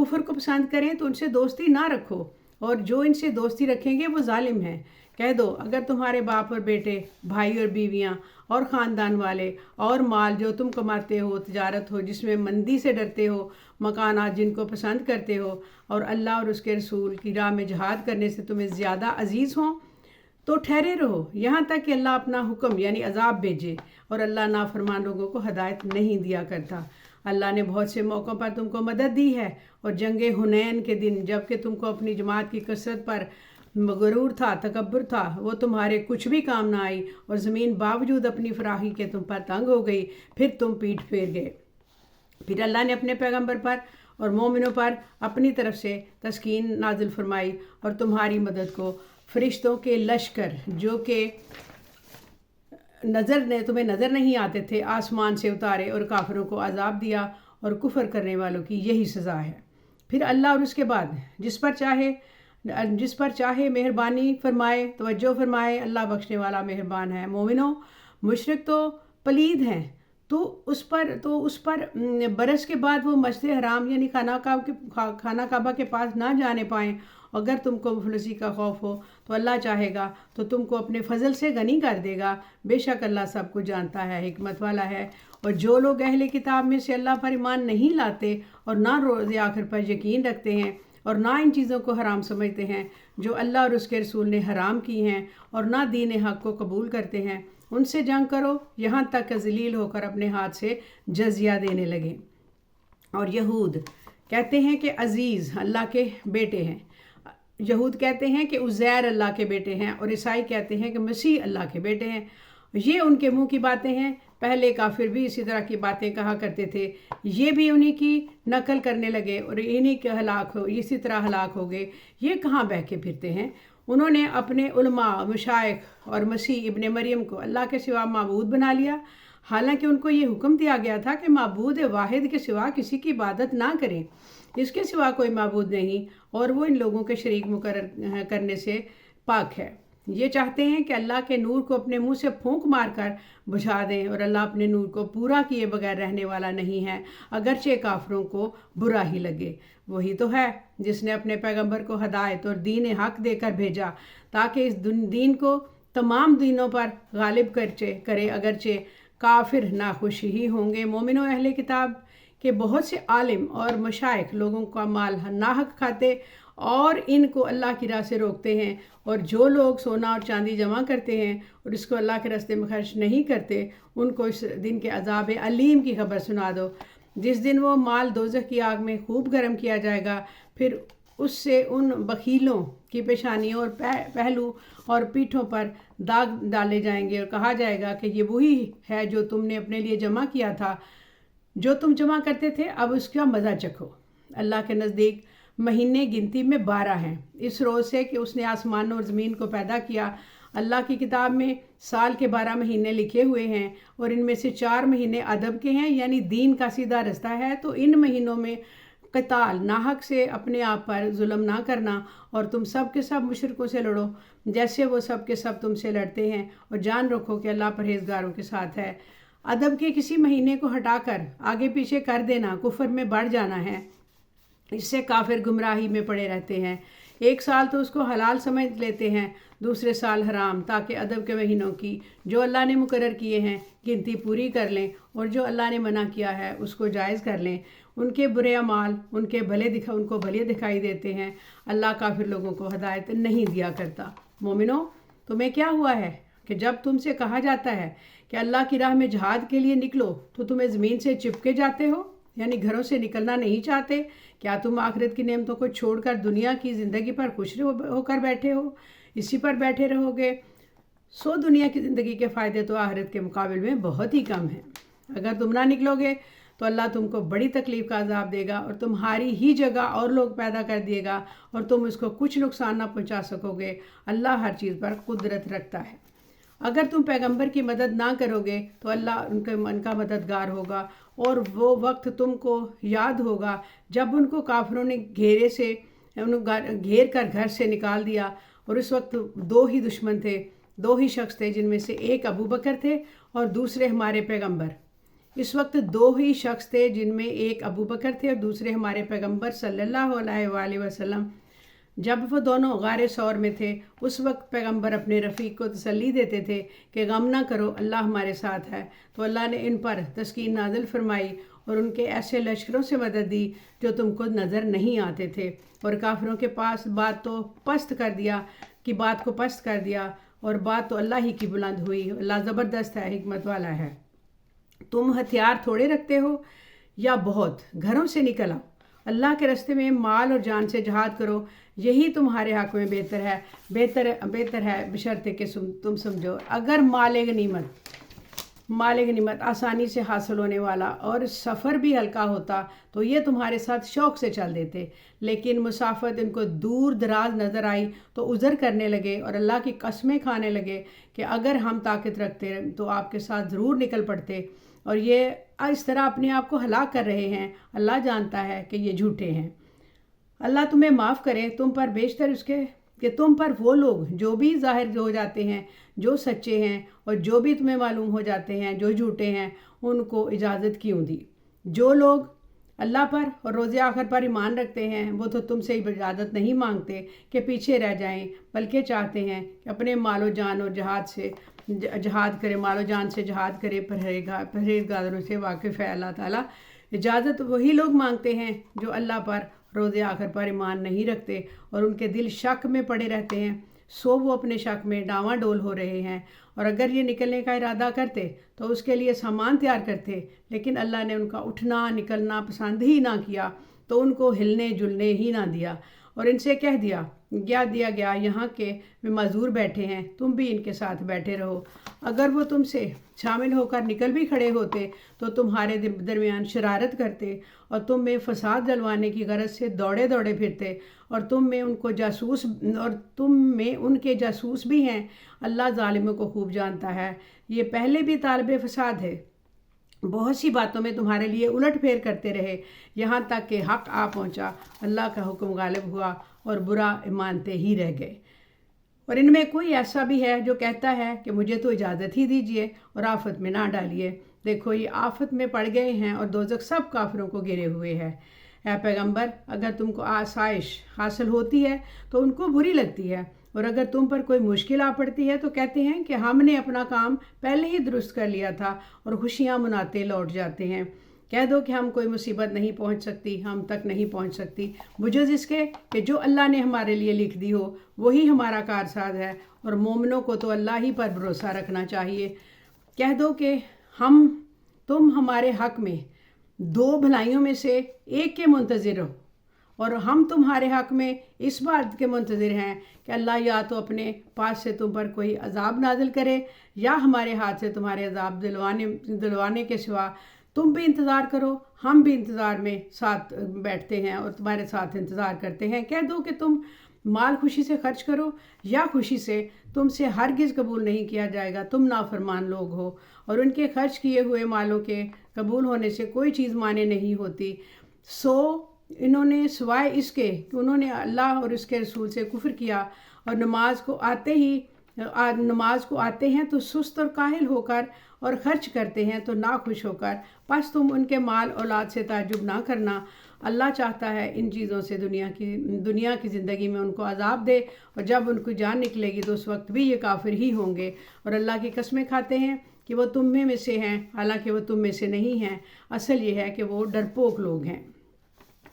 کفر کو پسند کریں تو ان سے دوستی نہ رکھو، اور جو ان سے دوستی رکھیں گے وہ ظالم ہیں۔ کہہ دو اگر تمہارے باپ اور بیٹے، بھائی اور بیویاں اور خاندان والے اور مال جو تم کماتے ہو، تجارت ہو جس میں مندی سے ڈرتے ہو، مکانات جن کو پسند کرتے ہو، اور اللہ اور اس کے رسول کی راہ میں جہاد کرنے سے تمہیں زیادہ عزیز ہوں، تو ٹھہرے رہو یہاں تک کہ اللہ اپنا حکم یعنی عذاب بھیجے، اور اللہ نافرمان لوگوں کو ہدایت نہیں دیا کرتا۔ اللہ نے بہت سے موقعوں پر تم کو مدد دی ہے، اور جنگ حنین کے دن جب کہ تم کو اپنی جماعت کی کثرت پر غرور تھا، تکبر تھا، وہ تمہارے کچھ بھی کام نہ آئی، اور زمین باوجود اپنی فراخی کے تم پر تنگ ہو گئی، پھر تم پیٹھ پھیر گئے۔ پھر اللہ نے اپنے پیغمبر پر اور مومنوں پر اپنی طرف سے تسکین نازل فرمائی، اور تمہاری مدد کو فرشتوں کے لشکر جو کہ تمہیں نظر نہیں آتے تھے آسمان سے اتارے، اور کافروں کو عذاب دیا، اور کفر کرنے والوں کی یہی سزا ہے۔ پھر اللہ اور اس کے بعد جس پر چاہے مہربانی فرمائے، توجہ فرمائے، اللہ بخشنے والا مہربان ہے۔ مومنوں، مشرک تو پلید ہیں، تو اس پر برس کے بعد وہ مسجد حرام یعنی خانہ کعبہ کے پاس نہ جانے پائیں۔ اگر تم کو مفلسی کا خوف ہو تو اللہ چاہے گا تو تم کو اپنے فضل سے غنی کر دے گا، بے شک اللہ سب کچھ جانتا ہے، حکمت والا ہے۔ اور جو لوگ اہل کتاب میں سے اللہ پر ایمان نہیں لاتے اور نہ روز آخر پر یقین رکھتے ہیں، اور نہ ان چیزوں کو حرام سمجھتے ہیں جو اللہ اور اس کے رسول نے حرام کی ہیں، اور نہ دین حق کو قبول کرتے ہیں، ان سے جنگ کرو یہاں تک کہ ذلیل ہو کر اپنے ہاتھ سے جزیہ دینے لگے۔ اور یہود کہتے ہیں کہ عزیز اللہ کے بیٹے ہیں، یہود کہتے ہیں کہ عزیر اللہ کے بیٹے ہیں، اور عیسائی کہتے ہیں کہ مسیح اللہ کے بیٹے ہیں۔ یہ ان کے منہ کی باتیں ہیں، پہلے کافر بھی اسی طرح کی باتیں کہا کرتے تھے، یہ بھی انہی کی نقل کرنے لگے، اور انہی کے اسی طرح ہلاک ہو گئے۔ یہ کہاں بہہ کے پھرتے ہیں؟ انہوں نے اپنے علماء، مشائخ اور مسیح ابن مریم کو اللہ کے سوا معبود بنا لیا، حالانکہ ان کو یہ حکم دیا گیا تھا کہ معبود واحد کے سوا کسی کی عبادت نہ کریں، اس کے سوا کوئی معبود نہیں، اور وہ ان لوگوں کے شریک مقرر کرنے سے پاک ہے۔ یہ چاہتے ہیں کہ اللہ کے نور کو اپنے منہ سے پھونک مار کر بجھا دیں، اور اللہ اپنے نور کو پورا کیے بغیر رہنے والا نہیں ہے، اگرچہ کافروں کو برا ہی لگے۔ وہی تو ہے جس نے اپنے پیغمبر کو ہدایت اور دین حق دے کر بھیجا تاکہ اس دین کو تمام دینوں پر غالب کرے، اگرچہ کافر ناخوش ہی ہوں گے۔ مومنوں، اہل کتاب کے بہت سے عالم اور مشائخ لوگوں کا مال ناحق کھاتے اور ان کو اللہ کی راہ سے روکتے ہیں، اور جو لوگ سونا اور چاندی جمع کرتے ہیں اور اس کو اللہ کے راستے میں خرچ نہیں کرتے، ان کو اس دن کے عذاب علیم کی خبر سنا دو، جس دن وہ مال دوزخ کی آگ میں خوب گرم کیا جائے گا، پھر اس سے ان بخیلوں کی پیشانیوں اور پہلو اور پیٹھوں پر داغ ڈالے جائیں گے، اور کہا جائے گا کہ یہ وہی ہے جو تم نے اپنے لیے جمع کیا تھا، جو تم جمع کرتے تھے، اب اس کا مزہ چکھو۔ اللہ کے نزدیک مہینے گنتی میں 12 ہیں، اس روز سے کہ اس نے آسمان اور زمین کو پیدا کیا۔ اللہ کی کتاب میں سال کے 12 مہینے لکھے ہوئے ہیں، اور ان میں سے 4 مہینے ادب کے ہیں یعنی دین کا سیدھا رستہ ہے، تو ان مہینوں میں قتال، ناحق سے اپنے آپ پر ظلم نہ کرنا، اور تم سب کے سب مشرکوں سے لڑو جیسے وہ سب کے سب تم سے لڑتے ہیں، اور جان رکھو کہ اللہ پرہیزگاروں کے ساتھ ہے۔ ادب کے کسی مہینے کو ہٹا کر آگے پیچھے کر دینا کفر میں بڑھ جانا ہے، اس سے کافر گمراہی میں پڑے رہتے ہیں۔ ایک سال تو اس کو حلال سمجھ لیتے ہیں، دوسرے سال حرام، تاکہ ادب کے مہینوں کی جو اللہ نے مقرر کیے ہیں گنتی پوری کر لیں، اور جو اللہ نے منع کیا ہے اس کو جائز کر لیں۔ ان کے برے اعمال ان کو بھلے دکھائی دیتے ہیں، اللہ کافر لوگوں کو ہدایت نہیں دیا کرتا۔ مومنوں، تمہیں کیا ہوا ہے کہ جب تم سے کہا جاتا ہے کہ اللہ کی راہ میں جہاد کے لیے نکلو تو تمہیں زمین سے چپکے جاتے ہو، یعنی گھروں سے نکلنا نہیں چاہتے؟ کیا تم آخرت کی نعمتوں کو چھوڑ کر دنیا کی زندگی پر خوش ہو کر بیٹھے ہو؟ اسی پر بیٹھے رہو گے؟ دنیا کی زندگی کے فائدے تو آخرت کے مقابل میں بہت ہی کم ہیں۔ اگر تم نہ نکلو گے تو اللہ تم کو بڑی تکلیف کا عذاب دے گا، اور تمہاری ہی جگہ اور لوگ پیدا کر دیے گا، اور تم اس کو کچھ نقصان نہ پہنچا سکو گے۔ اللہ ہر چیز پر قدرت رکھتا ہے۔ اگر تم پیغمبر کی مدد نہ کرو گے تو اللہ ان کا مددگار ہوگا، اور وہ وقت تم کو یاد ہوگا جب ان کو کافروں نے گھیر کر گھر سے نکال دیا، اور اس وقت 2 ہی دشمن تھے، 2 ہی شخص تھے، جن میں سے ایک ابو بکر تھے اور دوسرے ہمارے پیغمبر۔ اس وقت دو ہی شخص تھے، جن میں ایک ابو بکر تھے اور دوسرے ہمارے پیغمبر صلی اللہ علیہ وآلہ وسلم۔ جب وہ دونوں غار ثور میں تھے، اس وقت پیغمبر اپنے رفیق کو تسلی دیتے تھے کہ غم نہ کرو، اللہ ہمارے ساتھ ہے۔ تو اللہ نے ان پر تسکین نازل فرمائی اور ان کے ایسے لشکروں سے مدد دی جو تم کو نظر نہیں آتے تھے، اور کافروں کے پاس بات کو پست کر دیا اور بات تو اللہ ہی کی بلند ہوئی۔ اللہ زبردست ہے، حکمت والا ہے۔ تم ہتھیار تھوڑے رکھتے ہو یا بہت؟ گھروں سے نکل آؤ، اللہ کے راستے میں مال اور جان سے جہاد کرو، یہی تمہارے حق میں بہتر ہے بشرطے کہ تم سمجھو۔ اگر مال غنیمت آسانی سے حاصل ہونے والا اور سفر بھی ہلکا ہوتا تو یہ تمہارے ساتھ شوق سے چل دیتے، لیکن مسافت ان کو دور دراز نظر آئی تو عذر کرنے لگے اور اللہ کی قسمیں کھانے لگے کہ اگر ہم طاقت رکھتے تو آپ کے ساتھ ضرور نکل پڑتے، اور یہ اس طرح اپنے آپ کو ہلاک کر رہے ہیں۔ اللہ جانتا ہے کہ یہ جھوٹے ہیں۔ اللہ تمہیں معاف کرے، تم پر بیشتر اس کے کہ تم پر وہ لوگ جو بھی ظاہر ہو جاتے ہیں جو سچے ہیں، اور جو بھی تمہیں معلوم ہو جاتے ہیں جو جھوٹے ہیں، ان کو اجازت کیوں دی؟ جو لوگ اللہ پر اور روز آخر پر ایمان رکھتے ہیں وہ تو تم سے اجازت نہیں مانگتے کہ پیچھے رہ جائیں، بلکہ چاہتے ہیں کہ اپنے مال و جان اور جہاد کرے، مال و جان سے جہاد کرے۔ پرہیزگاروں سے واقف ہے اللہ تعالیٰ۔ اجازت وہی لوگ مانگتے ہیں جو اللہ پر روز آخر پر ایمان نہیں رکھتے اور ان کے دل شک میں پڑے رہتے ہیں، سو وہ اپنے شک میں ڈاواں ڈول ہو رہے ہیں۔ اور اگر یہ نکلنے کا ارادہ کرتے تو اس کے لیے سامان تیار کرتے، لیکن اللہ نے ان کا اٹھنا نکلنا پسند ہی نہ کیا تو ان کو ہلنے جلنے ہی نہ دیا، اور ان سے کہہ دیا گیا یہاں کے میں معذور بیٹھے ہیں، تم بھی ان کے ساتھ بیٹھے رہو۔ اگر وہ تم سے شامل ہو کر نکل بھی کھڑے ہوتے تو تمہارے درمیان شرارت کرتے اور تم میں فساد ڈلوانے کی غرض سے دوڑے پھرتے، اور تم میں ان کے جاسوس بھی ہیں۔ اللہ ظالموں کو خوب جانتا ہے۔ یہ پہلے بھی طالب فساد ہے، بہت سی باتوں میں تمہارے لیے الٹ پھیر کرتے رہے، یہاں تک کہ حق آ پہنچا، اللہ کا حکم غالب ہوا اور برا مانتے ہی رہ گئے۔ اور ان میں کوئی ایسا بھی ہے جو کہتا ہے کہ مجھے تو اجازت ہی دیجیے اور آفت میں نہ ڈالیے۔ دیکھو یہ آفت میں پڑ گئے ہیں اور دوزخ سب کافروں کو گھیرے ہوئے ہے۔ اے پیغمبر، اگر تم کو آسائش حاصل ہوتی ہے تو ان کو بری لگتی ہے، اور اگر تم پر کوئی مشکل آ پڑتی ہے تو کہتے ہیں کہ ہم نے اپنا کام پہلے ہی درست کر لیا تھا، اور خوشیاں مناتے لوٹ جاتے ہیں۔ کہہ دو کہ ہم کوئی مصیبت نہیں پہنچ سکتی، ہم تک نہیں پہنچ سکتی، بجز اس کے کہ جو اللہ نے ہمارے لیے لکھ دی ہو وہی ہمارا کارساز ہے، اور مومنوں کو تو اللہ ہی پر بھروسہ رکھنا چاہیے۔ کہہ دو کہ تم ہمارے حق میں دو بھلائیوں میں سے ایک کے منتظر ہو، اور ہم تمہارے حق میں اس بات کے منتظر ہیں کہ اللہ یا تو اپنے پاس سے تم پر کوئی عذاب نازل کرے، یا ہمارے ہاتھ سے تمہارے عذاب دلوانے کے سوا تم بھی انتظار کرو، ہم بھی انتظار میں ساتھ بیٹھتے ہیں اور تمہارے ساتھ انتظار کرتے ہیں۔ کہہ دو کہ تم مال خوشی سے خرچ کرو یا خوشی سے، تم سے ہرگز قبول نہیں کیا جائے گا، تم نافرمان لوگ ہو، اور ان کے خرچ کیے ہوئے مالوں کے قبول ہونے سے کوئی چیز مانے نہیں ہوتی۔ سو انہوں نے سوائے اس کے کہ انہوں نے اللہ اور اس کے رسول سے کفر کیا، اور نماز کو آتے ہیں تو سست اور کاہل ہو کر، اور خرچ کرتے ہیں تو ناخوش ہو کر، پس تم ان کے مال اولاد سے تعجب نہ کرنا۔ اللہ چاہتا ہے ان چیزوں سے دنیا کی زندگی میں ان کو عذاب دے، اور جب ان کی جان نکلے گی تو اس وقت بھی یہ کافر ہی ہوں گے، اور اللہ کی قسمیں کھاتے ہیں کہ وہ تم میں سے ہیں، حالانکہ وہ تم میں سے نہیں ہیں۔ اصل یہ ہے کہ وہ ڈرپوک لوگ ہیں۔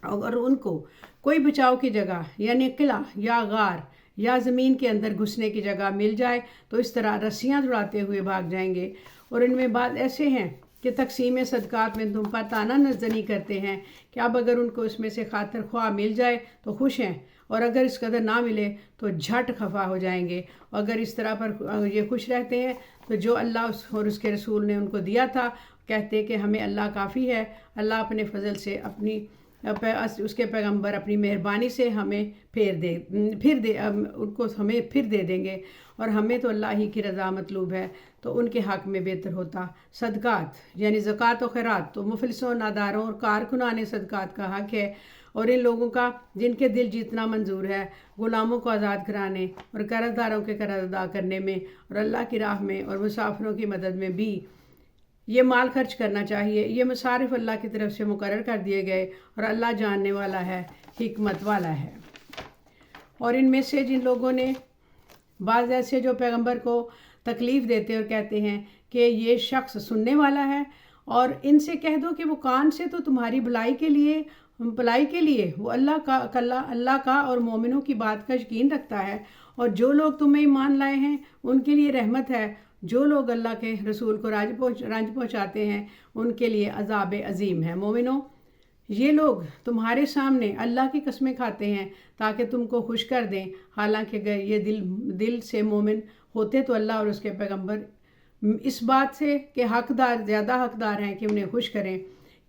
اگر ان کو کوئی بچاؤ کی جگہ یعنی قلعہ یا غار یا زمین کے اندر گھسنے کی جگہ مل جائے تو اس طرح رسیاں دوڑاتے ہوئے بھاگ جائیں گے۔ اور ان میں بعض ایسے ہیں کہ تقسیم صدقات میں تم پر تانا نزنی کرتے ہیں کہ اب اگر ان کو اس میں سے خاطر خواہ مل جائے تو خوش ہیں، اور اگر اس قدر نہ ملے تو جھٹ خفا ہو جائیں گے۔ اگر اس طرح پر یہ خوش رہتے ہیں تو جو اللہ اور اس کے رسول نے ان کو دیا تھا، کہتے کہ ہمیں اللہ کافی ہے، اللہ اپنے فضل سے اس کے پیغمبر اپنی مہربانی سے ہمیں پھر دے دیں گے، اور ہمیں تو اللہ ہی کی رضا مطلوب ہے، تو ان کے حق میں بہتر ہوتا۔ صدقات یعنی زکوٰۃ و خیرات تو مفلسوں، ناداروں اور کارکنان صدقات کا حق ہے، اور ان لوگوں کا جن کے دل جیتنا منظور ہے، غلاموں کو آزاد کرانے اور قرض داروں کے قرض ادا کرنے میں، اور اللہ کی راہ میں اور مسافروں کی مدد میں بھی۔ یہ مال خرچ کرنا چاہیے، یہ مصارف اللہ کی طرف سے مقرر کر دیے گئے اور اللہ جاننے والا ہے، حکمت والا ہے۔ اور ان میں سے جن لوگوں نے بعض ایسے جو پیغمبر کو تکلیف دیتے اور کہتے ہیں کہ یہ شخص سننے والا ہے، اور ان سے کہہ دو کہ وہ کان سے تو تمہاری بھلائی کے لیے وہ اللہ کا اور مومنوں کی بات کا یقین رکھتا ہے، اور جو لوگ تمہیں ایمان لائے ہیں ان کے لیے رحمت ہے، جو لوگ اللہ کے رسول کو رنج پہنچاتے ہیں ان کے لیے عذاب عظیم ہے۔ مومنوں، یہ لوگ تمہارے سامنے اللہ کی قسمیں کھاتے ہیں تاکہ تم کو خوش کر دیں، حالانکہ اگر یہ دل سے مومن ہوتے تو اللہ اور اس کے پیغمبر اس بات سے کہ زیادہ حقدار ہیں کہ انہیں خوش کریں۔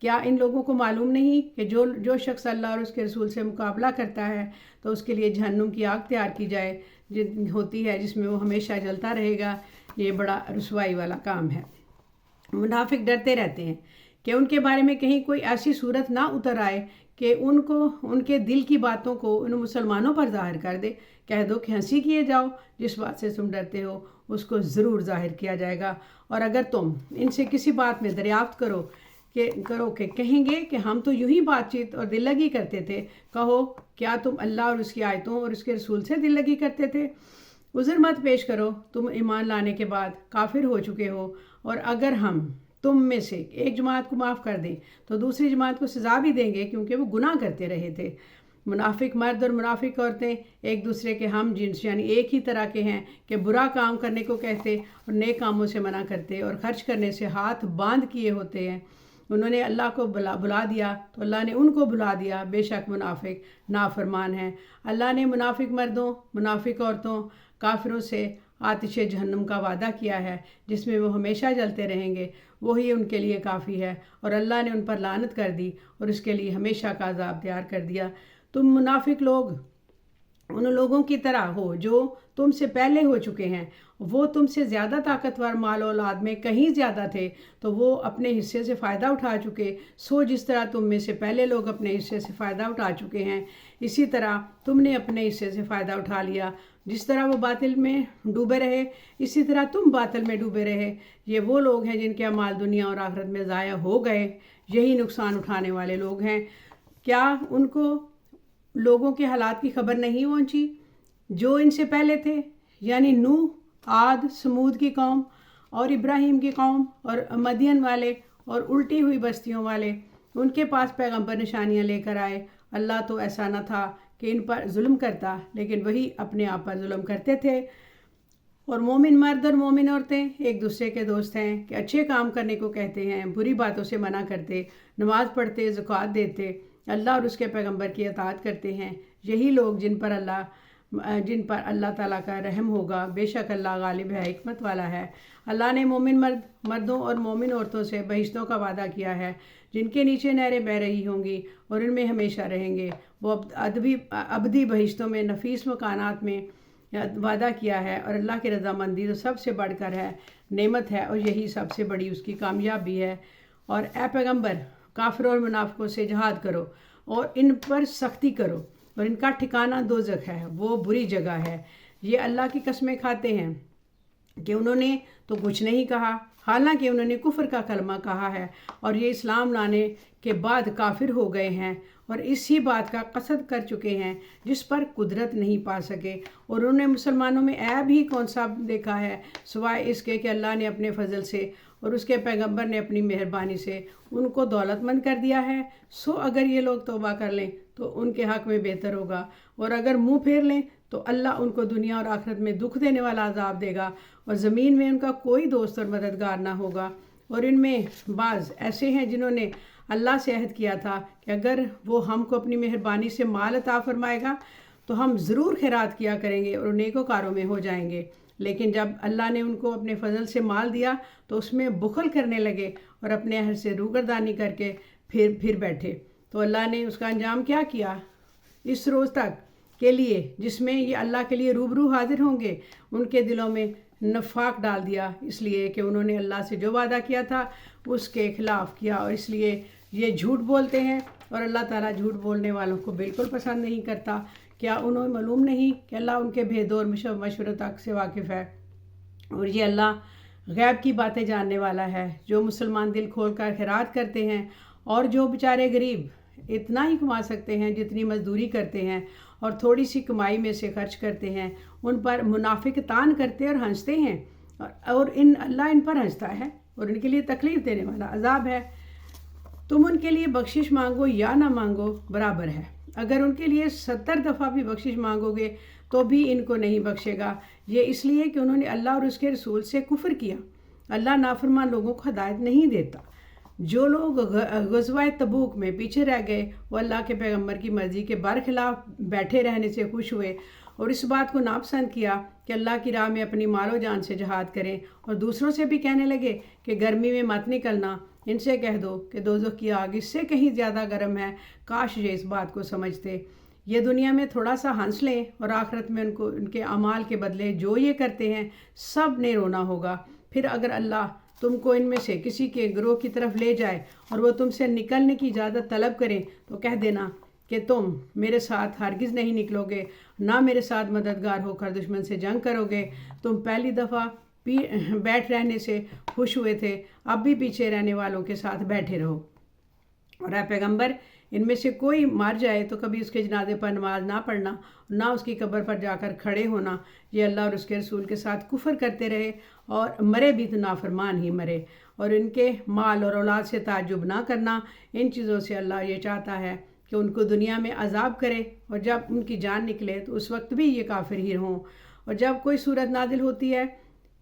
کیا ان لوگوں کو معلوم نہیں کہ جو شخص اللہ اور اس کے رسول سے مقابلہ کرتا ہے تو اس کے لیے جہنم کی آگ تیار کی جائے ہوتی ہے، جس میں وہ ہمیشہ جلتا رہے گا۔ یہ بڑا رسوائی والا کام ہے۔ منافق ڈرتے رہتے ہیں کہ ان کے بارے میں کہیں کوئی ایسی صورت نہ اتر آئے کہ ان کے دل کی باتوں کو ان مسلمانوں پر ظاہر کر دے۔ کہہ دو کہ ہنسی کیے جاؤ، جس بات سے تم ڈرتے ہو اس کو ضرور ظاہر کیا جائے گا، اور اگر تم ان سے کسی بات میں دریافت کرو کہ کہیں گے کہ ہم تو یوں ہی بات چیت اور دل لگی کرتے تھے، کہو کیا تم اللہ اور اس کی آیتوں اور اس کے رسول سے دل لگی کرتے تھے؟ عذر مت پیش کرو، تم ایمان لانے کے بعد کافر ہو چکے ہو، اور اگر ہم تم میں سے ایک جماعت کو معاف کر دیں تو دوسری جماعت کو سزا بھی دیں گے، کیونکہ وہ گناہ کرتے رہے تھے۔ منافق مرد اور منافق عورتیں ایک دوسرے کے ہم جنس یعنی ایک ہی طرح کے ہیں کہ برا کام کرنے کو کہتے اور نیک کاموں سے منع کرتے اور خرچ کرنے سے ہاتھ باندھ کیے ہوتے ہیں۔ انہوں نے اللہ کو بلا دیا تو اللہ نے ان کو بلا دیا، بے شک منافق نافرمان ہیں۔ اللہ نے منافق مردوں، منافق عورتوں، کافروں سے آتش جہنم کا وعدہ کیا ہے، جس میں وہ ہمیشہ جلتے رہیں گے، وہی ان کے لیے کافی ہے، اور اللہ نے ان پر لعنت کر دی اور اس کے لیے ہمیشہ کا عذاب تیار کر دیا۔ تم منافق لوگ ان لوگوں کی طرح ہو جو تم سے پہلے ہو چکے ہیں، وہ تم سے زیادہ طاقتور مال و اولاد میں کہیں زیادہ تھے تو وہ اپنے حصے سے فائدہ اٹھا چکے، سو جس طرح تم میں سے پہلے لوگ اپنے حصے سے فائدہ اٹھا چکے ہیں، اسی طرح تم نے اپنے حصے سے فائدہ اٹھا لیا۔ جس طرح وہ باطل میں ڈوبے رہے اسی طرح تم باطل میں ڈوبے رہے۔ یہ وہ لوگ ہیں جن کے اعمال دنیا اور آخرت میں ضائع ہو گئے، یہی نقصان اٹھانے والے لوگ ہیں۔ کیا ان کو لوگوں کے حالات کی خبر نہیں پہنچی جو ان سے پہلے تھے، یعنی نوح، عاد، سمود کی قوم اور ابراہیم کی قوم اور مدین والے اور الٹی ہوئی بستیوں والے؟ ان کے پاس پیغمبر نشانیاں لے کر آئے۔ اللہ تو ایسا نہ تھا کہ ان پر ظلم کرتا، لیکن وہی اپنے آپ پر ظلم کرتے تھے۔ اور مومن مرد اور مومن عورتیں ایک دوسرے کے دوست ہیں کہ اچھے کام کرنے کو کہتے ہیں، بری باتوں سے منع کرتے، نماز پڑھتے، زکوٰۃ دیتے، اللہ اور اس کے پیغمبر کی اطاعت کرتے ہیں۔ یہی لوگ جن پر اللہ تعالیٰ کا رحم ہوگا، بے شک اللہ غالب ہے، حکمت والا ہے۔ اللہ نے مومن مردوں اور مومن عورتوں سے بہشتوں کا وعدہ کیا ہے جن کے نیچے نہریں بہہ رہی ہوں گی اور ان میں ہمیشہ رہیں گے۔ وہ ابدی بہشتوں میں نفیس مکانات میں وعدہ کیا ہے، اور اللہ کی رضامندی تو سب سے بڑھ کر ہے، نعمت ہے، اور یہی سب سے بڑی اس کی کامیابی ہے۔ اور اے پیغمبر، کافروں اور منافقوں سے جہاد کرو اور ان پر سختی کرو، اور ان کا ٹھکانہ دوزخ ہے، وہ بری جگہ ہے۔ یہ اللہ کی قسمیں کھاتے ہیں کہ انہوں نے تو کچھ نہیں کہا، حالانکہ انہوں نے کفر کا کلمہ کہا ہے، اور یہ اسلام لانے کے بعد کافر ہو گئے ہیں اور اسی بات کا قصد کر چکے ہیں جس پر قدرت نہیں پا سکے۔ اور انہوں نے مسلمانوں میں عیب ہی کون سا دیکھا ہے سوائے اس کے کہ اللہ نے اپنے فضل سے اور اس کے پیغمبر نے اپنی مہربانی سے ان کو دولت مند کر دیا ہے۔ سو اگر یہ لوگ توبہ کر لیں تو ان کے حق میں بہتر ہوگا، اور اگر منہ پھیر لیں تو اللہ ان کو دنیا اور آخرت میں دکھ دینے والا عذاب دے گا، اور زمین میں ان کا کوئی دوست اور مددگار نہ ہوگا۔ اور ان میں بعض ایسے ہیں جنہوں نے اللہ سے عہد کیا تھا کہ اگر وہ ہم کو اپنی مہربانی سے مال عطا فرمائے گا تو ہم ضرور خیرات کیا کریں گے اور نیکوکاروں میں ہو جائیں گے، لیکن جب اللہ نے ان کو اپنے فضل سے مال دیا تو اس میں بخل کرنے لگے اور اپنے عہد سے روگردانی کر کے پھر بیٹھے۔ تو اللہ نے اس کا انجام کیا کیا؟ اس روز تک کے لیے جس میں یہ اللہ کے لیے روبرو حاضر ہوں گے، ان کے دلوں میں نفاق ڈال دیا، اس لیے کہ انہوں نے اللہ سے جو وعدہ کیا تھا اس کے خلاف کیا، اور اس لیے یہ جھوٹ بولتے ہیں، اور اللہ تعالیٰ جھوٹ بولنے والوں کو بالکل پسند نہیں کرتا۔ کیا انہیں معلوم نہیں کہ اللہ ان کے بھیدوں اور مشوروں تک سے واقف ہے، اور یہ اللہ غیب کی باتیں جاننے والا ہے، جو مسلمان دل کھول کر خیرات کرتے ہیں، اور جو بیچارے غریب اتنا ہی کما سکتے ہیں جتنی مزدوری کرتے ہیں اور تھوڑی سی کمائی میں سے خرچ کرتے ہیں، ان پر منافق تان کرتے اور ہنستے ہیں، اور اللہ ان پر ہنستا ہے اور ان کے لیے تکلیف دینے والا عذاب ہے۔ تم ان کے لیے بخشش مانگو یا نہ مانگو برابر ہے، اگر ان کے لیے 70 دفعہ بھی بخشش مانگو گے تو بھی ان کو نہیں بخشے گا، یہ اس لیے کہ انہوں نے اللہ اور اس کے رسول سے کفر کیا۔ اللہ نافرمان لوگوں کو ہدایت نہیں دیتا۔ جو لوگ غزوہ تبوک میں پیچھے رہ گئے وہ اللہ کے پیغمبر کی مرضی کے برخلاف بیٹھے رہنے سے خوش ہوئے اور اس بات کو ناپسند کیا کہ اللہ کی راہ میں اپنی مال و جان سے جہاد کریں، اور دوسروں سے بھی کہنے لگے کہ گرمی میں مت نکلنا، ان سے کہہ دو کہ دوزخ کی آگ اس سے کہیں زیادہ گرم ہے، کاش یہ اس بات کو سمجھتے۔ یہ دنیا میں تھوڑا سا ہنس لیں اور آخرت میں ان کے اعمال کے بدلے جو یہ کرتے ہیں سب نے رونا ہوگا۔ پھر اگر اللہ تم کو ان میں سے کسی کے گروہ کی طرف لے جائے اور وہ تم سے نکلنے کی اجازت طلب کریں تو کہہ دینا کہ تم میرے ساتھ ہرگز نہیں نکلو گے، نہ میرے ساتھ مددگار ہو کر دشمن سے جنگ کرو گے۔ تم پہلی دفعہ بیٹھ رہنے سے خوش ہوئے تھے، اب بھی پیچھے رہنے والوں کے ساتھ بیٹھے رہو۔ اور اے پیغمبر، ان میں سے کوئی مر جائے تو کبھی اس کے جنازے پر نماز نہ پڑھنا، نہ اس کی قبر پر جا کر کھڑے ہونا۔ یہ اللہ اور اس کے رسول کے ساتھ کفر کرتے رہے اور مرے بھی تو نافرمان ہی مرے۔ اور ان کے مال اور اولاد سے تعجب نہ کرنا، ان چیزوں سے اللہ یہ چاہتا ہے کہ ان کو دنیا میں عذاب کرے، اور جب ان کی جان نکلے تو اس وقت بھی یہ کافر ہی ہوں۔ اور جب کوئی صورت نازل ہوتی ہے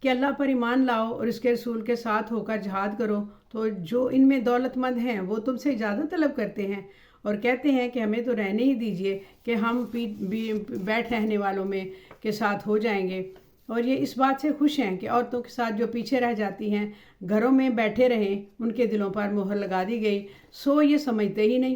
کہ اللہ پر ایمان لاؤ اور اس کے رسول کے ساتھ ہو کر جہاد کرو، تو جو ان میں دولت مند ہیں وہ تم سے اجازت طلب کرتے ہیں اور کہتے ہیں کہ ہمیں تو رہنے ہی دیجئے کہ ہم بیٹھ رہنے والوں میں کے ساتھ ہو جائیں گے، اور یہ اس بات سے خوش ہیں کہ عورتوں کے ساتھ جو پیچھے رہ جاتی ہیں گھروں میں بیٹھے رہیں، ان کے دلوں پر مہر لگا دی گئی، سو یہ سمجھتے ہی نہیں۔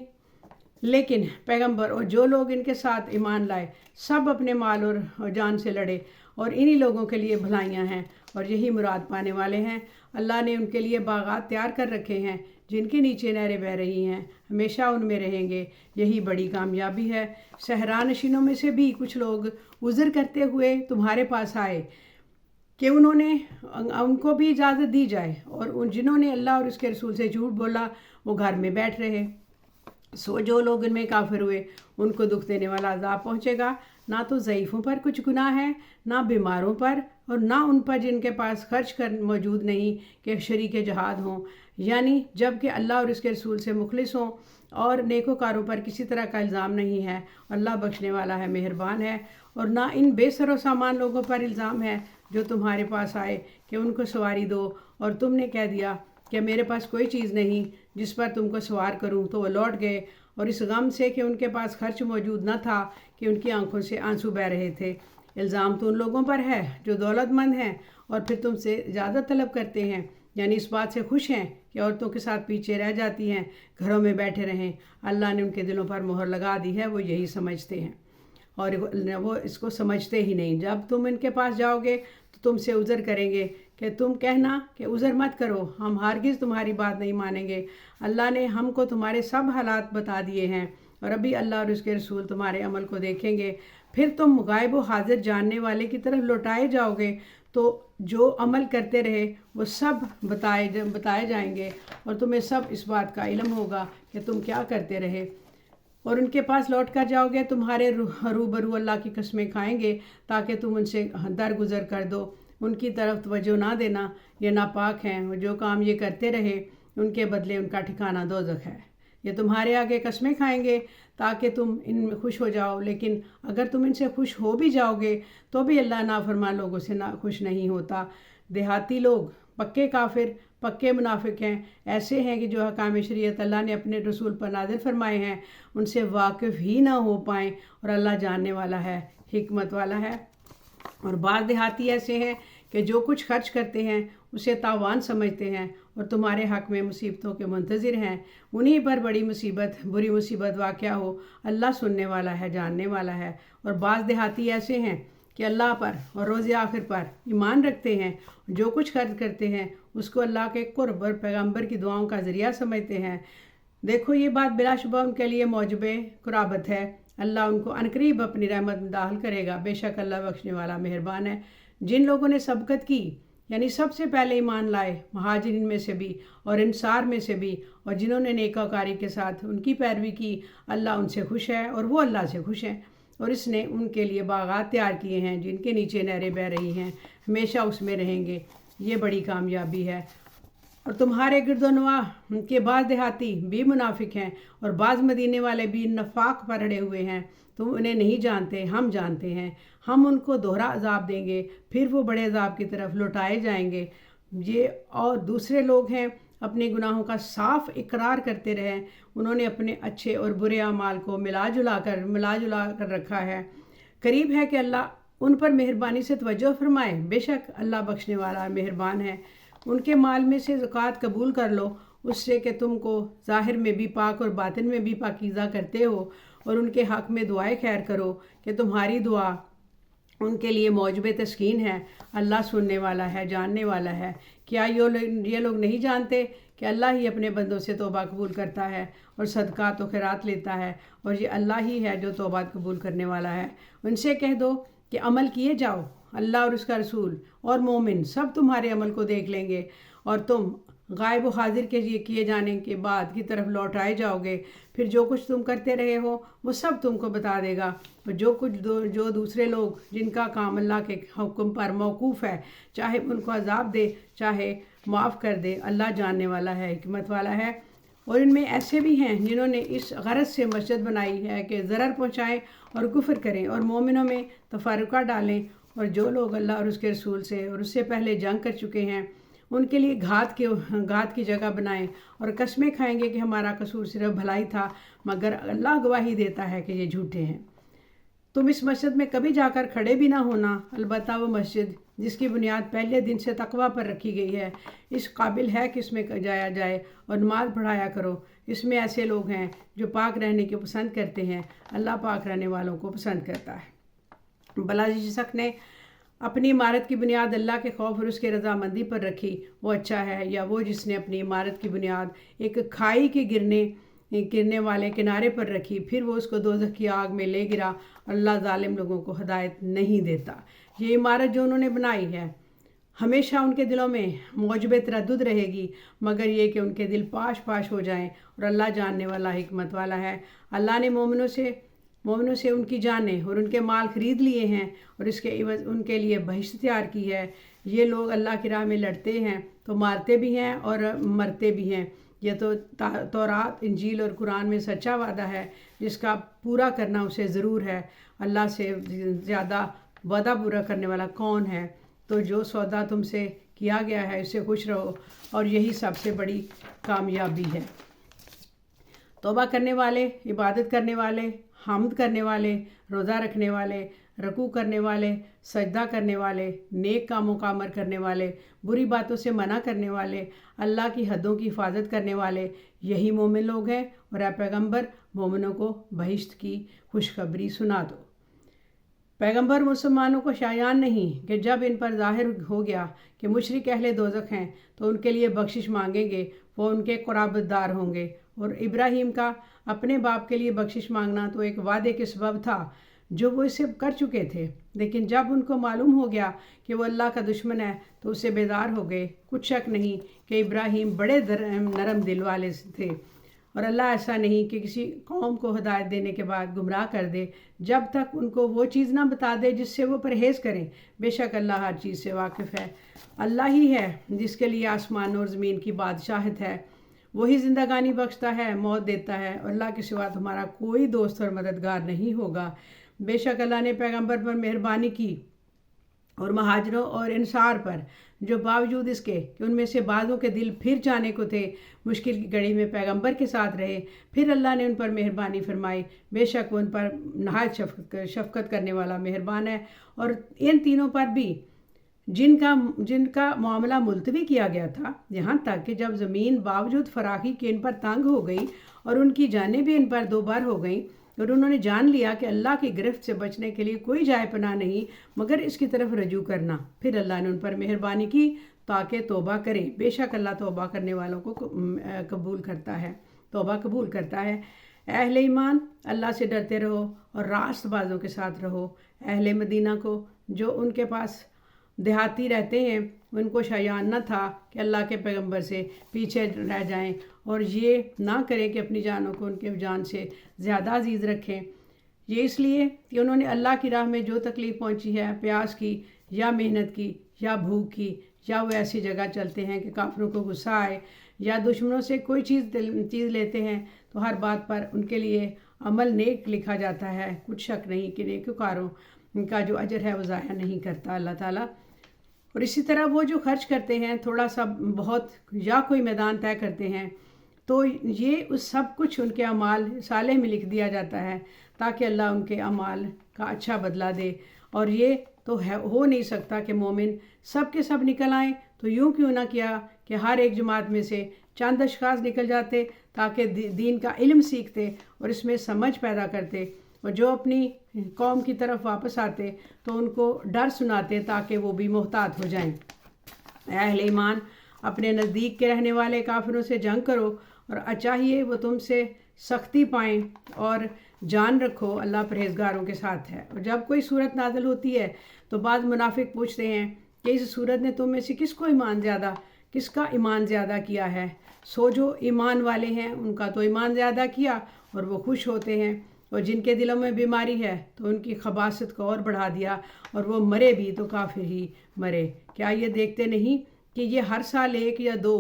لیکن پیغمبر اور جو لوگ ان کے ساتھ ایمان لائے سب اپنے مال اور جان سے لڑے، اور انہی لوگوں کے لیے بھلائیاں ہیں اور یہی مراد پانے والے ہیں۔ اللہ نے ان کے لیے باغات تیار کر رکھے ہیں جن کے نیچے نہریں بہہ رہی ہیں، ہمیشہ ان میں رہیں گے، یہی بڑی کامیابی ہے۔ صحرا نشینوں میں سے بھی کچھ لوگ عذر کرتے ہوئے تمہارے پاس آئے کہ ان کو بھی اجازت دی جائے، اور جنہوں نے اللہ اور اس کے رسول سے جھوٹ بولا وہ گھر میں بیٹھ رہے۔ سو جو لوگ ان میں کافر ہوئے ان کو دکھ دینے والا عذاب پہنچے گا، نہ تو ضعیفوں پر کچھ گناہ ہے، نہ بیماروں پر، اور نہ ان پر جن کے پاس خرچ کر موجود نہیں کہ شریک جہاد ہوں، یعنی جب کہ اللہ اور اس کے رسول سے مخلص ہوں، اور نیکوکاروں پر کسی طرح کا الزام نہیں ہے۔ اللہ بخشنے والا ہے، مہربان ہے۔ اور نہ ان بے سر و سامان لوگوں پر الزام ہے جو تمہارے پاس آئے کہ ان کو سواری دو، اور تم نے کہہ دیا کہ میرے پاس کوئی چیز نہیں جس پر تم کو سوار کروں، تو وہ لوٹ گئے، اور اس غم سے کہ ان کے پاس خرچ موجود نہ تھا کہ ان کی آنکھوں سے آنسو بہہ رہے تھے۔ الزام تو ان لوگوں پر ہے جو دولت مند ہیں اور پھر تم سے اجازت طلب کرتے ہیں، یعنی اس بات سے خوش ہیں کہ عورتوں کے ساتھ پیچھے رہ جاتی ہیں، گھروں میں بیٹھے رہیں۔ اللہ نے ان کے دلوں پر مہر لگا دی ہے، وہ یہی سمجھتے ہیں اور وہ اس کو سمجھتے ہی نہیں۔ جب تم ان کے پاس جاؤ گے تو تم سے عذر کریں گے کہ تم کہنا کہ عذر مت کرو، ہم ہرگز تمہاری بات نہیں مانیں گے۔ اللہ نے ہم کو تمہارے سب حالات بتا دیے ہیں، اور ابھی اللہ اور اس کے رسول تمہارے عمل کو دیکھیں گے، پھر تم غائب و حاضر جاننے والے کی طرف لوٹائے جاؤ گے، تو جو عمل کرتے رہے وہ سب بتائے جائیں گے، اور تمہیں سب اس بات کا علم ہوگا کہ تم کیا کرتے رہے۔ اور ان کے پاس لوٹ کر جاؤ گے تمہارے روبرو اللہ کی قسمیں کھائیں گے تاکہ تم ان سے درگزر کر دو، ان کی طرف توجہ نہ دینا، یہ ناپاک ہیں، اور جو کام یہ کرتے رہے ان کے بدلے ان کا ٹھکانہ دوزخ ہے۔ یہ تمہارے آگے قسمیں کھائیں گے تاکہ تم ان میں خوش ہو جاؤ، لیکن اگر تم ان سے خوش ہو بھی جاؤ گے تو بھی اللہ نافرمان لوگوں سے خوش نہیں ہوتا۔ دیہاتی لوگ پکے کافر، پکے منافق ہیں، ایسے ہیں کہ جو احکام شریعت اللہ نے اپنے رسول پر نازل فرمائے ہیں ان سے واقف ہی نہ ہو پائیں، اور اللہ جاننے والا ہے، حکمت والا ہے۔ اور بعض دیہاتی ایسے ہیں کہ جو کچھ خرچ کرتے ہیں اسے تاوان سمجھتے ہیں اور تمہارے حق میں مصیبتوں کے منتظر ہیں، انہی پر بری مصیبت واقع ہو، اللہ سننے والا ہے، جاننے والا ہے۔ اور بعض دیہاتی ایسے ہیں کہ اللہ پر اور روز آخر پر ایمان رکھتے ہیں، جو کچھ خرچ کرتے ہیں اس کو اللہ کے قرب اور پیغمبر کی دعاؤں کا ذریعہ سمجھتے ہیں۔ دیکھو یہ بات بلا شبہ ان کے لیے موجب قرابت ہے، اللہ ان کو عنقریب اپنی رحمت میں داخل کرے گا، بے شک اللہ بخشنے والا مہربان ہے۔ جن لوگوں نے سبقت کی یعنی سب سے پہلے ایمان لائے مہاجرین میں سے بھی اور انصار میں سے بھی، اور جنہوں نے نیکوکاری کے ساتھ ان کی پیروی کی، اللہ ان سے خوش ہے اور وہ اللہ سے خوش ہیں، اور اس نے ان کے لیے باغات تیار کیے ہیں جن کے نیچے نہریں بہہ رہی ہیں، ہمیشہ اس میں رہیں گے۔ یہ بڑی کامیابی ہے۔ اور تمہارے گرد و نواح کے بعض دیہاتی بھی منافق ہیں اور بعض مدینے والے بھی نفاق پر اڑے ہوئے ہیں، تم انہیں نہیں جانتے، ہم جانتے ہیں۔ ہم ان کو دوہرا عذاب دیں گے، پھر وہ بڑے عذاب کی طرف لوٹائے جائیں گے۔ یہ اور دوسرے لوگ ہیں اپنے گناہوں کا صاف اقرار کرتے رہے، انہوں نے اپنے اچھے اور برے اعمال کو ملا جلا کر رکھا ہے۔ قریب ہے کہ اللہ ان پر مہربانی سے توجہ فرمائے، بے شک اللہ بخشنے والا مہربان ہے۔ ان کے مال میں سے زکوٰۃ قبول کر لو، اس سے کہ تم کو ظاہر میں بھی پاک اور باطن میں بھی پاکیزہ کرتے ہو، اور ان کے حق میں دعائے خیر کرو کہ تمہاری دعا ان کے لیے موجب تسکین ہے۔ اللہ سننے والا ہے، جاننے والا ہے۔ کیا یہ لوگ نہیں جانتے کہ اللہ ہی اپنے بندوں سے توبہ قبول کرتا ہے اور صدقات و خیرات لیتا ہے، اور یہ اللہ ہی ہے جو توبہ قبول کرنے والا ہے۔ ان سے کہہ دو کہ عمل کیے جاؤ، اللہ اور اس کا رسول اور مومن سب تمہارے عمل کو دیکھ لیں گے، اور تم غائب و حاضر کے کیے جانے کے بعد کی طرف لوٹائے جاؤ گے۔ پھر جو کچھ تم کرتے رہے ہو وہ سب تم کو بتا دے گا، اور جو دوسرے لوگ جن کا کام اللہ کے حکم پر موقوف ہے، چاہے ان کو عذاب دے چاہے معاف کر دے، اللہ جاننے والا ہے، حکمت والا ہے۔ اور ان میں ایسے بھی ہیں جنہوں نے اس غرض سے مسجد بنائی ہے کہ ضرر پہنچائیں اور کفر کریں اور مومنوں میں تفرقہ ڈالیں، اور جو لوگ اللہ اور اس کے رسول سے اور اس سے پہلے جنگ کر چکے ہیں ان کے لیے گھات کی جگہ بنائیں، اور قسمیں کھائیں گے کہ ہمارا قصور صرف بھلائی تھا، مگر اللہ گواہی دیتا ہے کہ یہ جھوٹے ہیں۔ تم اس مسجد میں کبھی جا کر کھڑے بھی نہ ہونا، البتہ وہ مسجد جس کی بنیاد پہلے دن سے تقویٰ پر رکھی گئی ہے، اس قابل ہے کہ اس میں جایا جائے، اور نماز پڑھایا کرو۔ اس میں ایسے لوگ ہیں جو پاک رہنے کو پسند کرتے ہیں، اللہ پاک رہنے والوں کو پسند کرتا ہے۔ بلا جس شخص نے اپنی عمارت کی بنیاد اللہ کے خوف اور اس کے رضامندی پر رکھی وہ اچھا ہے، یا وہ جس نے اپنی عمارت کی بنیاد ایک کھائی کے گرنے والے کنارے پر رکھی، پھر وہ اس کو دوزخ کی آگ میں لے گرا۔ اللہ ظالم لوگوں کو ہدایت نہیں دیتا۔ یہ عمارت جو انہوں نے بنائی ہے ہمیشہ ان کے دلوں میں موجب تردد رہے گی، مگر یہ کہ ان کے دل پاش ہو جائیں، اور اللہ جاننے والا حکمت والا ہے۔ اللہ نے مومنوں سے ان کی جانیں اور ان کے مال خرید لیے ہیں، اور اس کے عوض ان کے لیے بہشت تیار کی ہے۔ یہ لوگ اللہ کی راہ میں لڑتے ہیں تو مارتے بھی ہیں اور مرتے بھی ہیں۔ یہ تو تورات، انجیل اور قرآن میں سچا وعدہ ہے جس کا پورا کرنا اسے ضرور ہے۔ اللہ سے زیادہ وعدہ پورا کرنے والا کون ہے؟ تو جو سودا تم سے کیا گیا ہے اس سے خوش رہو، اور یہی سب سے بڑی کامیابی ہے۔ توبہ کرنے والے، عبادت کرنے والے، حمد کرنے والے، روزہ رکھنے والے، رکوع کرنے والے، سجدہ کرنے والے، نیک کاموں کا امر کرنے والے، بری باتوں سے منع کرنے والے، اللہ کی حدوں کی حفاظت کرنے والے، یہی مومن لوگ ہیں۔ اور اے پیغمبر، مومنوں کو بہشت کی خوشخبری سنا دو۔ پیغمبر مسلمانوں کو شایان نہیں کہ جب ان پر ظاہر ہو گیا کہ مشرک اہل دوزخ ہیں تو ان کے لیے بخشش مانگیں گے، وہ ان کے قرابت دار ہوں گے۔ اور ابراہیم کا اپنے باپ کے لیے بخشش مانگنا تو ایک وعدے کے سبب تھا جو وہ اس سے کر چکے تھے، لیکن جب ان کو معلوم ہو گیا کہ وہ اللہ کا دشمن ہے تو اس سے بیزار ہو گئے۔ کچھ شک نہیں کہ ابراہیم بڑے نرم دل والے تھے، اور اللہ ایسا نہیں کہ کسی قوم کو ہدایت دینے کے بعد گمراہ کر دے جب تک ان کو وہ چیز نہ بتا دے جس سے وہ پرہیز کریں۔ بے شک اللہ ہر چیز سے واقف ہے۔ اللہ ہی ہے جس کے لیے آسمان اور زمین کی بادشاہت ہے، وہی زندگانی بخشتا ہے، موت دیتا ہے، اور اللہ کے سوا تمہارا کوئی دوست اور مددگار نہیں ہوگا۔ بے شک اللہ نے پیغمبر پر مہربانی کی اور مہاجروں اور انصار پر، جو باوجود اس کے کہ ان میں سے بعضوں کے دل پھر جانے کو تھے، مشکل کی گھڑی میں پیغمبر کے ساتھ رہے، پھر اللہ نے ان پر مہربانی فرمائی۔ بے شک وہ ان پر نہایت شفقت کرنے والا مہربان ہے۔ اور ان تینوں پر بھی جن کا معاملہ ملتوی کیا گیا تھا، یہاں تک کہ جب زمین باوجود فراخی کے ان پر تنگ ہو گئی اور ان کی جانیں بھی ان پر دو بار ہو گئیں، اور انہوں نے جان لیا کہ اللہ کی گرفت سے بچنے کے لیے کوئی جائے پناہ نہیں مگر اس کی طرف رجوع کرنا، پھر اللہ نے ان پر مہربانی کی تاکہ توبہ کریں۔ بے شک اللہ توبہ کرنے والوں کو قبول کرتا ہے، توبہ قبول کرتا ہے۔ اہل ایمان، اللہ سے ڈرتے رہو اور راست بازوں کے ساتھ رہو۔ اہل مدینہ کو جو ان کے پاس دیہاتی رہتے ہیں ان کو شایان نہ تھا کہ اللہ کے پیغمبر سے پیچھے رہ جائیں اور یہ نہ کریں کہ اپنی جانوں کو ان کے جان سے زیادہ عزیز رکھیں۔ یہ اس لیے کہ انہوں نے اللہ کی راہ میں جو تکلیف پہنچی ہے، پیاس کی یا محنت کی یا بھوک کی، یا وہ ایسی جگہ چلتے ہیں کہ کافروں کو غصہ آئے یا دشمنوں سے کوئی چیز لیتے ہیں، تو ہر بات پر ان کے لیے عمل نیک لکھا جاتا ہے۔ کچھ شک نہیں کہ نیکوکاروں کا جو اجر ہے وہ ضائع نہیں کرتا اللہ تعالیٰ۔ اور اسی طرح وہ جو خرچ کرتے ہیں تھوڑا سا بہت یا کوئی میدان طے کرتے ہیں، تو یہ اس سب کچھ ان کے اعمال صالح میں لکھ دیا جاتا ہے تاکہ اللہ ان کے اعمال کا اچھا بدلہ دے۔ اور یہ تو ہو نہیں سکتا کہ مومن سب کے سب نکل آئیں، تو یوں کیوں نہ کیا کہ ہر ایک جماعت میں سے چند اشخاص نکل جاتے تاکہ دین کا علم سیکھتے اور اس میں سمجھ پیدا کرتے، اور جو اپنی قوم کی طرف واپس آتے تو ان کو ڈر سناتے تاکہ وہ بھی محتاط ہو جائیں۔ اے اہل ایمان، اپنے نزدیک کے رہنے والے کافروں سے جنگ کرو اور چاہیے وہ تم سے سختی پائیں، اور جان رکھو اللہ پرہیزگاروں کے ساتھ ہے۔ اور جب کوئی صورت نازل ہوتی ہے تو بعض منافق پوچھتے ہیں کہ اس صورت نے تم میں سے کس کا ایمان زیادہ کیا ہے؟ سو جو ایمان والے ہیں ان کا تو ایمان زیادہ کیا اور وہ خوش ہوتے ہیں، اور جن کے دلوں میں بیماری ہے تو ان کی خباثت کو اور بڑھا دیا، اور وہ مرے بھی تو کافر ہی مرے۔ کیا یہ دیکھتے نہیں کہ یہ ہر سال 1 یا 2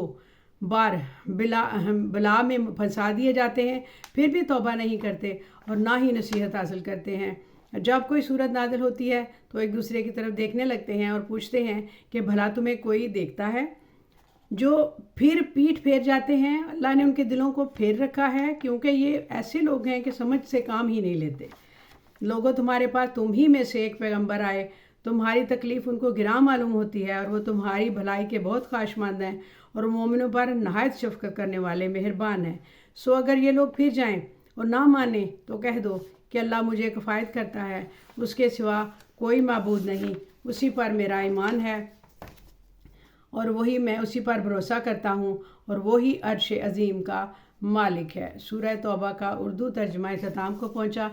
بار بلا میں پھنسا دیے جاتے ہیں، پھر بھی توبہ نہیں کرتے اور نہ ہی نصیحت حاصل کرتے ہیں۔ جب کوئی صورت نازل ہوتی ہے تو ایک دوسرے کی طرف دیکھنے لگتے ہیں اور پوچھتے ہیں کہ بھلا تمہیں کوئی دیکھتا ہے؟ جو پھر پیٹھ پھیر جاتے ہیں، اللہ نے ان کے دلوں کو پھیر رکھا ہے، کیونکہ یہ ایسے لوگ ہیں کہ سمجھ سے کام ہی نہیں لیتے۔ لوگوں، تمہارے پاس تم ہی میں سے ایک پیغمبر آئے، تمہاری تکلیف ان کو گراں معلوم ہوتی ہے اور وہ تمہاری بھلائی کے بہت خواہشمند ہیں اور مومنوں پر نہایت شفقت کرنے والے مہربان ہیں۔ سو اگر یہ لوگ پھر جائیں اور نہ مانیں تو کہہ دو کہ اللہ مجھے کفایت کرتا ہے، اس کے سوا کوئی معبود نہیں، اسی پر میرا ایمان ہے اور وہی میں اسی پر بھروسہ کرتا ہوں، اور وہی عرش عظیم کا مالک ہے۔ سورہ توبہ کا اردو ترجمہ اختتام کو پہنچا۔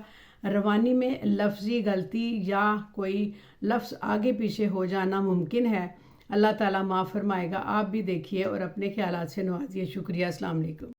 روانی میں لفظی غلطی یا کوئی لفظ آگے پیچھے ہو جانا ممکن ہے، اللہ تعالیٰ معاف فرمائے گا۔ آپ بھی دیکھیے اور اپنے خیالات سے نوازیے۔ شکریہ۔ السلام علیکم۔